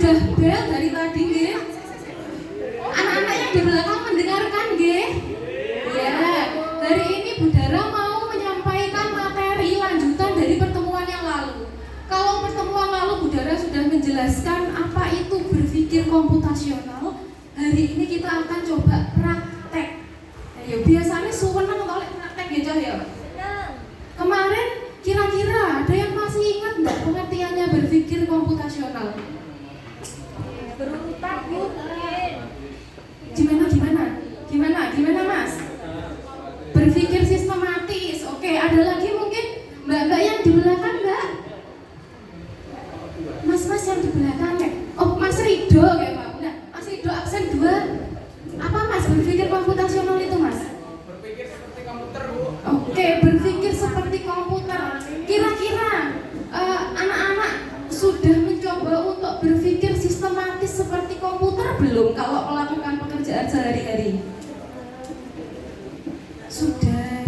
sudah bel dari tadi nggih? Anak-anak yang di belakang mendengarkan nggih? Ya, hari ini Budara mau menyampaikan materi lanjutan dari pertemuan yang lalu. Kalau pertemuan lalu Budara sudah menjelaskan apa itu berpikir komputasional, hari ini kita akan coba praktek. Ya, biasanya suweneng oleh praktek ya Cah ya. Kemarin kira-kira ada yang masih ingat nggak pengertiannya berpikir komputasional? Berurutan mungkin. Gimana Mas? Berpikir sistematis. Oke, ada lagi mungkin mbak-mbak yang di belakang mbak? Mas yang di belakang ya? Oh, Mas Rido kayak Pak. Nah, Mas Rido absen 2. Apa Mas berpikir komputasional itu Mas? Berpikir seperti komputer, Bu. Oke, berpikir seperti komputer. Kira-kira anak-anak sudah mencoba untuk berpikir sistematis seperti komputer belum kalau melakukan pekerjaan sehari-hari? Sudah,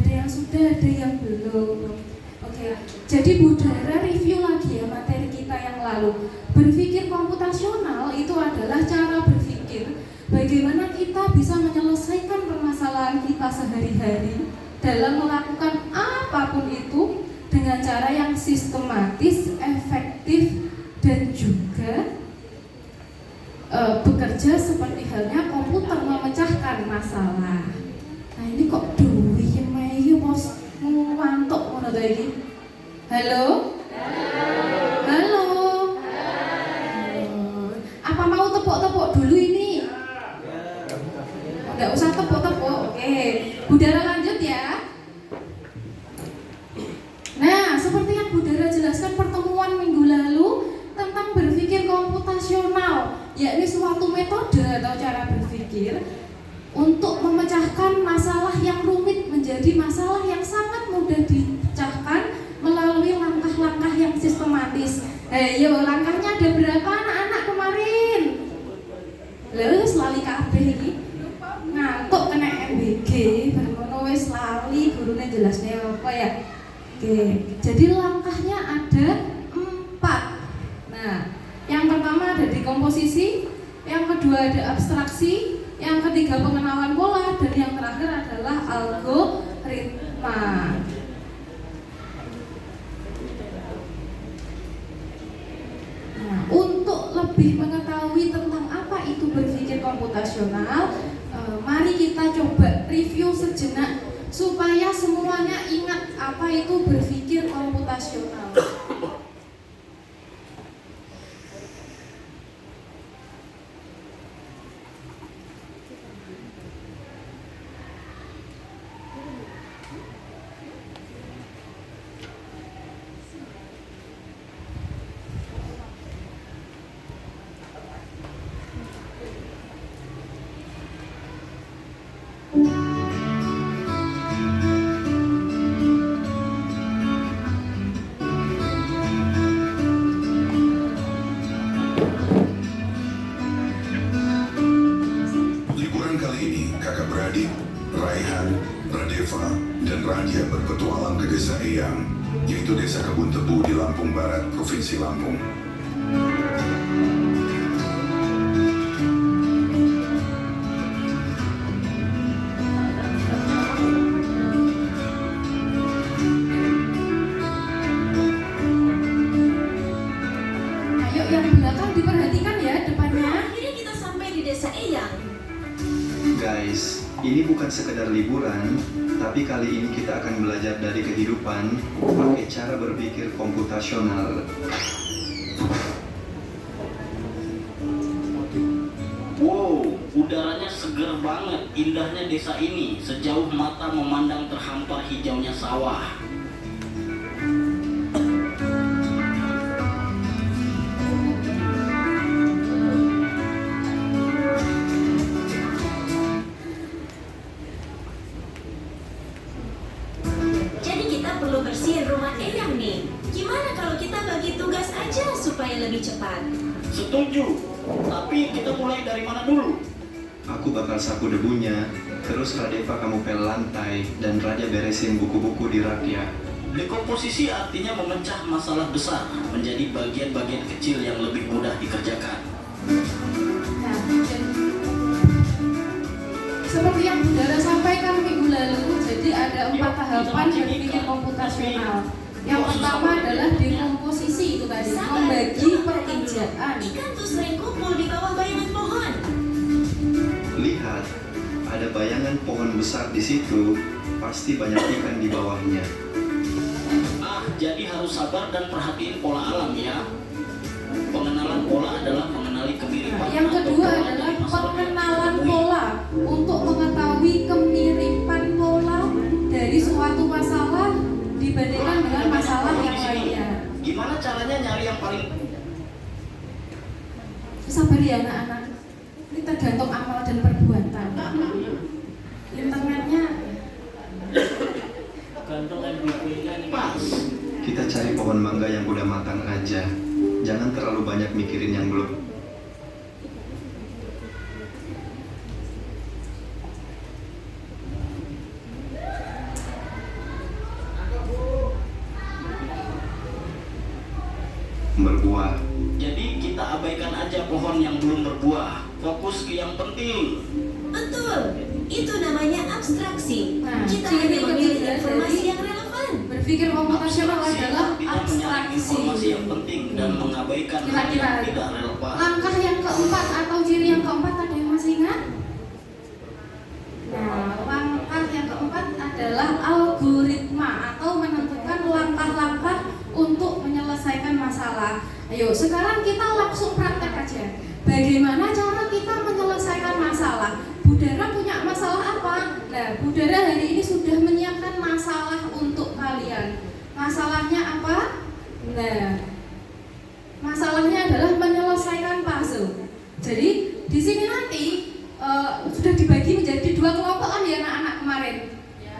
ada yang belum. Oke, jadi Budara review lagi ya materi kita yang lalu. Berpikir komputasional itu adalah cara berpikir bagaimana kita bisa menyelesaikan permasalahan kita sehari-hari dalam melakukan apapun itu dengan cara yang sistematis, efektif, dan juga bekerja seperti halnya komputer memecahkan masalah. Nah ini kok duwi meyu bos ngantuk ngono ta iki. Halo? Halo? Apa mau tepuk-tepuk dulu ini? Enggak usah tepuk-tepuk. Oke. Budara lanjut ya. Nah, seperti yang Budara jelaskan pertemuan minggu lalu tentang berpikir komputasional, yakni suatu metode atau cara berpikir untuk memecahkan masalah yang rumit menjadi masalah yang sangat mudah dipecahkan melalui langkah-langkah yang sistematis. Yo, langkahnya ada berapa anak-anak kemarin? Lha lali kabeh iki. Ngantuk kena MBG, baru wis lali gurune jelasnya apa ya. Oke, jadi langkahnya ada 4. Nah, yang pertama ada dekomposisi, yang kedua ada abstraksi, yang ketiga pengenalan pola, dan yang terakhir adalah algoritma. Nah, untuk lebih mengetahui tentang apa itu berpikir komputasional, mari kita coba review sejenak supaya semuanya ingat apa itu berpikir komputasional. Liburan kali ini, kakak beradik, Raihan, Radeva, dan Radia berpetualang ke desa Eyang, yaitu desa Kebun Tebu di Lampung Barat, Provinsi Lampung. Ayo yang belakang diperhatikan ya depannya. Akhirnya kita sampai di desa Eyang. Guys, ini bukan sekedar liburan, tapi kali ini kita akan belajar dari kehidupan pakai cara berpikir komputasional. Wow, udaranya seger banget, indahnya desa ini. Sejauh mata memandang terhampar hijaunya sawah. Jadi kita perlu bersihin rumah Eyang nih. Gimana kalau kita bagi tugas aja supaya lebih cepat? Setuju, tapi kita mulai dari mana dulu? Aku bakal sapu debunya, terus Radeva kamu pel lantai, dan Raja beresin buku-buku di rak ya. Dekomposisi artinya memecah masalah besar menjadi bagian-bagian kecil yang lebih mudah dikerjakan. Nah, dan seperti yang Budara sampaikan minggu lalu, jadi ada 4 tahapan berpikir komputasional. Yang pertama adalah dekomposisi itu tadi, membagi pekerjaan. Ikan tuh sering kumpul di bawah bayangan pohon. Lihat, ada bayangan pohon besar di situ, pasti banyak ikan di bawahnya. Jadi harus sabar dan perhatiin pola alam ya. Pengenalan pola adalah mengenali kemiripan. Yang atau kedua pola adalah dari masalah yang pengenalan diketahui. pola untuk mengetahui kemiripan pola dari suatu masalah dibandingkan dengan masalah yang lainnya. Gimana caranya nyari yang paling Sabar ya anak-anak. Ini tergantung amal dan perbuatan. Internetnya gantung MVP-nya nih pas? Kita cari pohon mangga yang udah matang aja. Jangan terlalu banyak mikirin yang belum. Berbuah. Jadi kita abaikan aja pohon yang belum berbuah. Fokus ke yang penting. Betul, itu namanya abstraksi. Nah, Kita ciri hanya memilih ketiga informasi dari yang relevan. berpikir komputasional adalah Tidak menyalahi informasi yang abstraksi. penting dan mengabaikan hal Kira-kira yang tidak relevan. langkah yang keempat atau ciri yang keempat ada yang masih ingat? Nah, langkah yang keempat adalah algoritma atau menentukan langkah-langkah untuk menyelesaikan masalah. Ayo, sekarang kita langsung praktek aja. Bagaimana cara kita menyelesaikan masalah? Budara punya masalah apa? Nah, Budara hari ini sudah menyiapkan masalah untuk kalian. Masalahnya apa? Nah, masalahnya adalah menyelesaikan puzzle. Jadi di sini nanti sudah dibagi menjadi 2 kelompok kan ya anak-anak kemarin.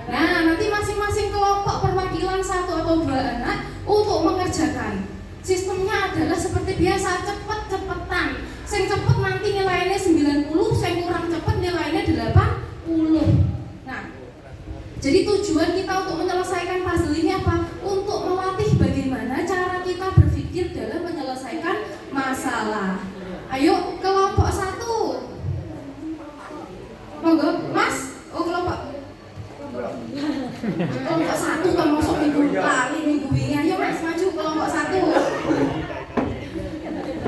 Nah, nanti masing-masing kelompok perwakilan 1 atau 2 anak untuk mengerjakan. Sistemnya adalah seperti biasa, cepet-cepetan. Sing cepet nanti nilainya 90, sing kurang cepet nilainya 80. Nah, jadi tujuan kita untuk menyelesaikan puzzle ini apa? Untuk melatih bagaimana cara kita berpikir dalam menyelesaikan masalah. Ayo, kelompok 1. Monggo, Mas. Oh, kelompok 1 kan masuk minggu lali, minggu ini. Ayo Mas, maju kelompok 1.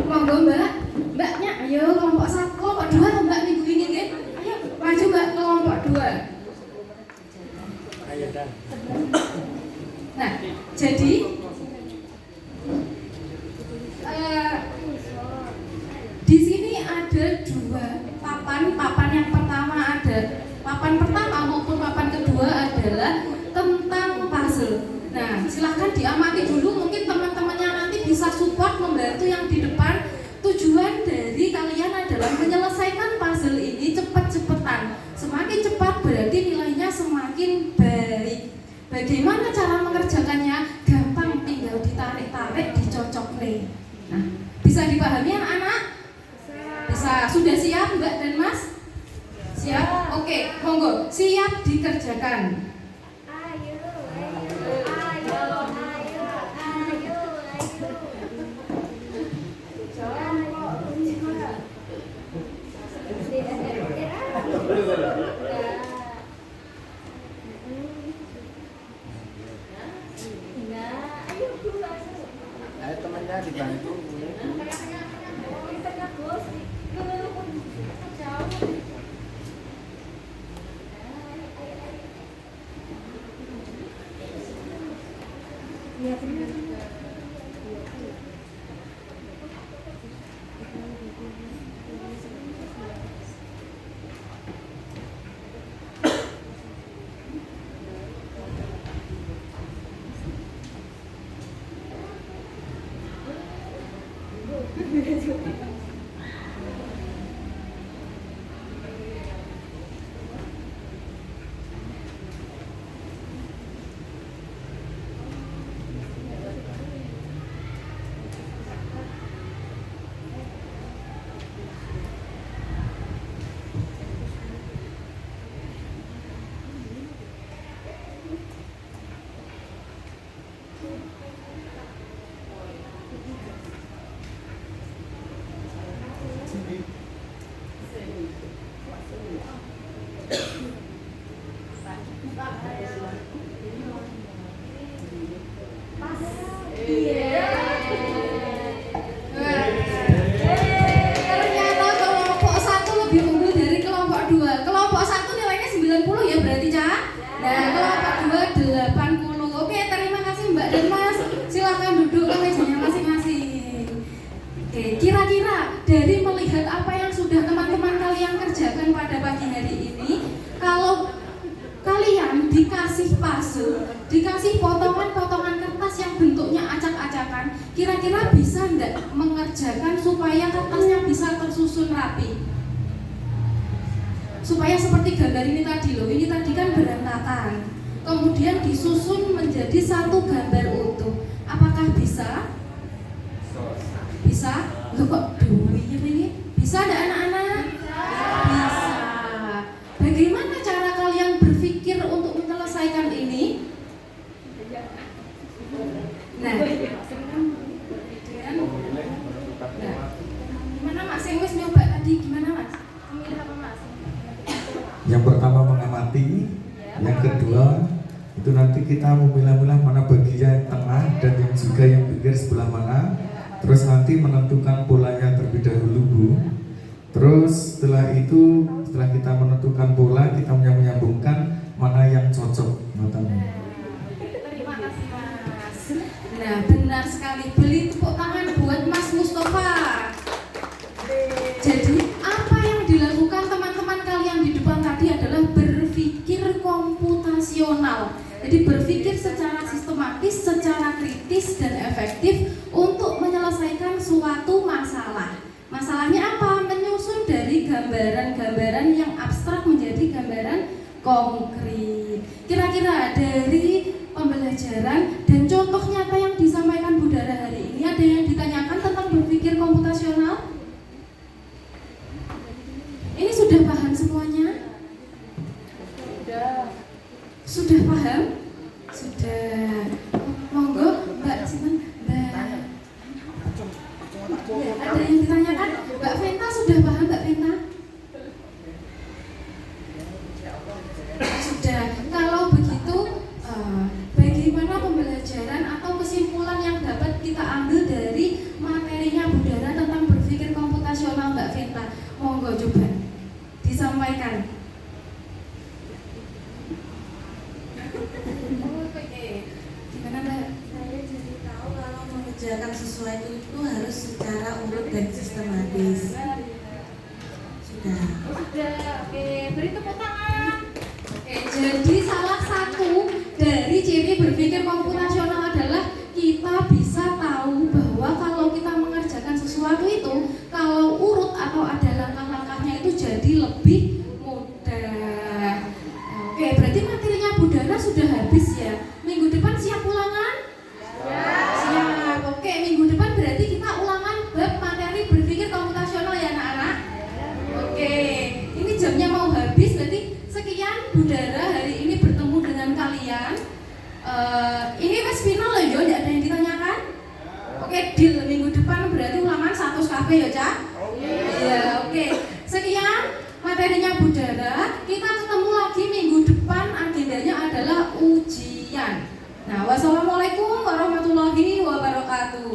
Monggo Mbak. Mbaknya, ayo kelompok 1, kelompok 2 atau Mbak minggu ini nggih? Ayo, maju Mbak kelompok 2. Nah, jadi di sini ada 2 papan. Papan yang pertama ada papan pertama maupun papan kedua adalah tentang puzzle. Nah, silahkan diamati dulu, mungkin teman-temannya nanti bisa support membantu yang di depan. Tujuan dari kalian adalah menyelesaikan puzzle ini cepat-cepatan. Semakin cepat berarti nilainya semakin baik. Bagaimana cara mengerjakannya? Gampang, tinggal ditarik-tarik, dicocok nih. Nah, bisa dipahami anak-anak? Bisa. Sudah siap Mbak dan Mas? Siap? Oke, monggo. Siap dikerjakan. Ayo temannya dibantu. Ternyata kelompok 1 lebih unggul dari kelompok 2. Kelompok 1 nilainya 90 ya berarti, Cak. Nah, kelompok 2 80. Oke, terima kasih Mbak dan Mas. Silakan duduk ke mejanya masing-masing. Oke, kira-kira dari melihat apa yang sudah teman-teman kalian kerjakan pada pagi hari ini, kalau kalian dikasih puzzle, dikasih potongan-potongan kertas yang bentuknya acak-acakan, kira-kira bisa enggak mengerjakan supaya kertasnya bisa tersusun rapi? Supaya seperti gambar ini tadi loh, ini tadi kan berantakan, kemudian disusun menjadi satu gambar utuh. Apakah bisa? Bisa? Loh kok duitnya ini? Bisa enggak anak-anak? Bisa. Bagaimana cara kalian berpikir untuk menyelesaikan ini? Nah, gimana Mas? Yang wis nyoba tadi gimana Mas? Memilih apa Mas? Yang pertama mengamati, yang kedua itu nanti kita memilah-milah mana bagian tengah dan yang juga yang pinggir sebelah mana. Terus nanti menentukan polanya terlebih dahulu, Bu. Terus setelah itu, setelah kita menentukan pola, kita menyambungkan mana yang cocok matanya. Terima kasih Mas. Nah, benar sekali. Beli tepuk tangan buat Mas Mustafa. Jadi apa yang dilakukan teman-teman kalian di depan tadi adalah berpikir komputasional. Jadi berpikir secara sistematis, secara kritis dan efektif untuk menyelesaikan suatu masalah. Masalahnya apa? Menyusun dari gambaran-gambaran yang abstrak menjadi gambaran konkret. Kira-kira dari pembelajaran dan contoh nyata yang disampaikan Bu Dara hari ini, ada yang ditanyakan tentang berpikir komputasional? Ini sudah paham semuanya? Sudah paham? Sudah. Monggo Mbak Simon, Mbak. Ya, ada yang ditanyakan? Mbak Venta sudah paham Mbak Venta? Sudah. Kalau begitu, bagaimana pembelajaran atau kesimpulan yang dapat kita ambil dari materinya Bu Dara tentang berpikir komputasional Mbak Venta? Monggo coba disampaikan. Oke, gimana Mbak? Saya jadi tahu kalau mengerjakan sesuatu itu harus secara urut dan sistematis. Sudah. Oke, beri tepuk tangan. Oke, jadi salah satu dari ciri berpikir komputasional adalah kita bisa tahu bahwa kalau kita mengerjakan sesuatu itu, kalau urut atau ada langkah-langkahnya itu jadi lebih mudah. Oke, berarti materinya Bu Dara sudah habis ya. Minggu depan siap ulangan? Siap. Oke, minggu depan berarti kita ulangan bab materi berpikir komputasional ya anak-anak? Oke, ini jamnya mau habis, berarti sekian Bu Dara hari ini bertemu dengan kalian. Ini wes final loh yo, tidak ada yang ditanyakan? Oke, deal minggu depan berarti ulangan 100 KB ya, Cak? Iya, oke. Sekian materinya Bu Dara. Kita ketemu lagi minggu depan, agendanya adalah ujian. Nah, wassalamualaikum warahmatullahi wabarakatuh.